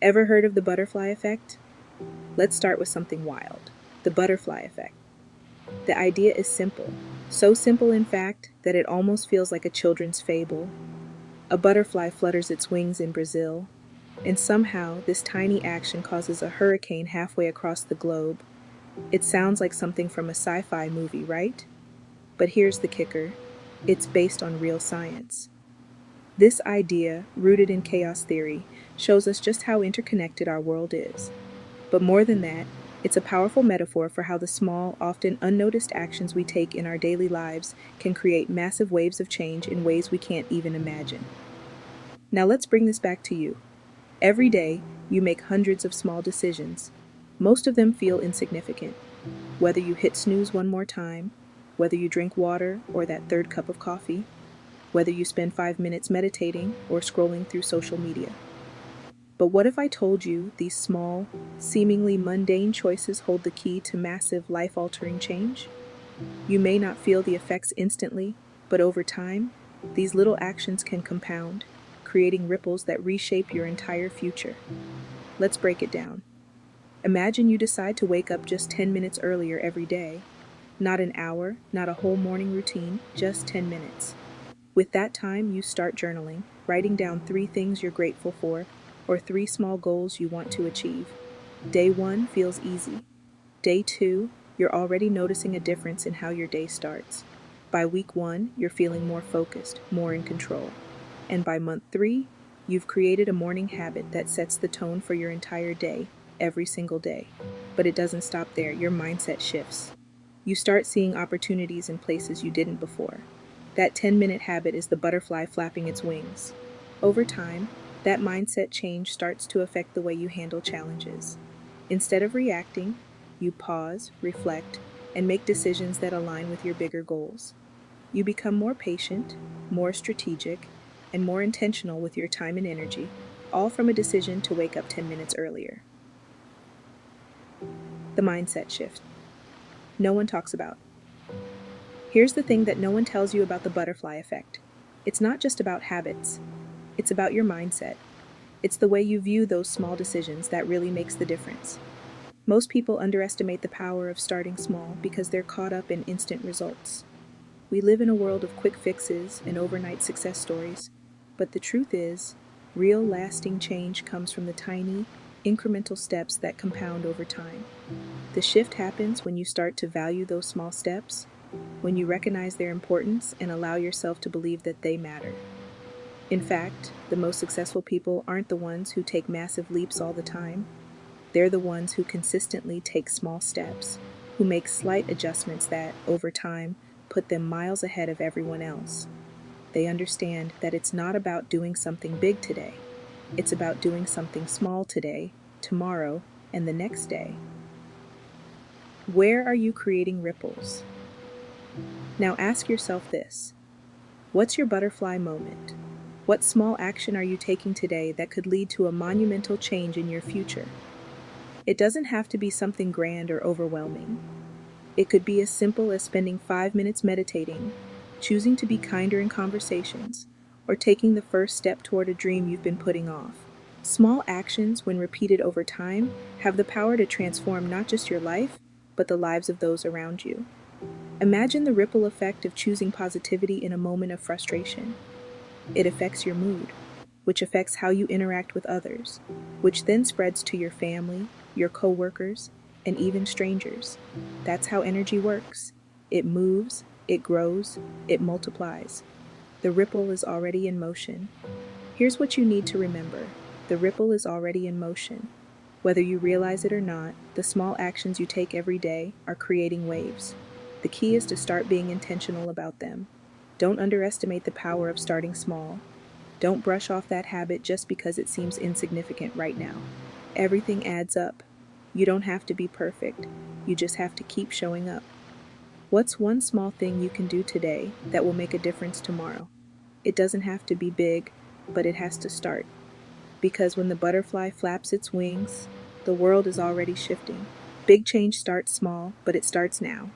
Ever heard of the butterfly effect? Let's start with something wild. The butterfly effect. The idea is simple. So simple, in fact, that it almost feels like a children's fable. A butterfly flutters its wings in Brazil, and somehow this tiny action causes a hurricane halfway across the globe. It sounds like something from a sci-fi movie, right? But here's the kicker. It's based on real science. This idea, rooted in chaos theory, shows us just how interconnected our world is. But more than that, it's a powerful metaphor for how the small, often unnoticed actions we take in our daily lives can create massive waves of change in ways we can't even imagine. Now let's bring this back to you. Every day, you make hundreds of small decisions. Most of them feel insignificant. Whether you hit snooze one more time, whether you drink water or that third cup of coffee, whether you spend 5 minutes meditating or scrolling through social media. But what if I told you these small, seemingly mundane choices hold the key to massive life-altering change? You may not feel the effects instantly, but over time, these little actions can compound, creating ripples that reshape your entire future. Let's break it down. Imagine you decide to wake up just 10 minutes earlier every day. Not an hour, not a whole morning routine, just 10 minutes. With that time, you start journaling, writing down 3 things you're grateful for, or 3 small goals you want to achieve. Day 1 feels easy. Day 2, you're already noticing a difference in how your day starts. By week 1, you're feeling more focused, more in control. And by month 3, you've created a morning habit that sets the tone for your entire day, every single day. But it doesn't stop there, your mindset shifts. You start seeing opportunities in places you didn't before. That 10-minute habit is the butterfly flapping its wings. Over time, that mindset change starts to affect the way you handle challenges. Instead of reacting, you pause, reflect, and make decisions that align with your bigger goals. You become more patient, more strategic, and more intentional with your time and energy, all from a decision to wake up 10 minutes earlier. The mindset shift. No one talks about. Here's the thing that no one tells you about the butterfly effect. It's not just about habits. It's about your mindset. It's the way you view those small decisions that really makes the difference. Most people underestimate the power of starting small because they're caught up in instant results. We live in a world of quick fixes and overnight success stories, but the truth is, real lasting change comes from the tiny, incremental steps that compound over time. The shift happens when you start to value those small steps, when you recognize their importance and allow yourself to believe that they matter. In fact, the most successful people aren't the ones who take massive leaps all the time. They're the ones who consistently take small steps, who make slight adjustments that, over time, put them miles ahead of everyone else. They understand that it's not about doing something big today. It's about doing something small today, tomorrow, and the next day. Where are you creating ripples? Now ask yourself this. What's your butterfly moment? What small action are you taking today that could lead to a monumental change in your future? It doesn't have to be something grand or overwhelming. It could be as simple as spending 5 minutes meditating, choosing to be kinder in conversations, or taking the first step toward a dream you've been putting off. Small actions, when repeated over time, have the power to transform not just your life, but the lives of those around you. Imagine the ripple effect of choosing positivity in a moment of frustration. It affects your mood, which affects how you interact with others, which then spreads to your family, your coworkers, and even strangers. That's how energy works. It moves, it grows, it multiplies. The ripple is already in motion. Here's what you need to remember. The ripple is already in motion. Whether you realize it or not, the small actions you take every day are creating waves. The key is to start being intentional about them. Don't underestimate the power of starting small. Don't brush off that habit just because it seems insignificant right now. Everything adds up. You don't have to be perfect. You just have to keep showing up. What's one small thing you can do today that will make a difference tomorrow? It doesn't have to be big, but it has to start. Because when the butterfly flaps its wings, the world is already shifting. Big change starts small, but it starts now.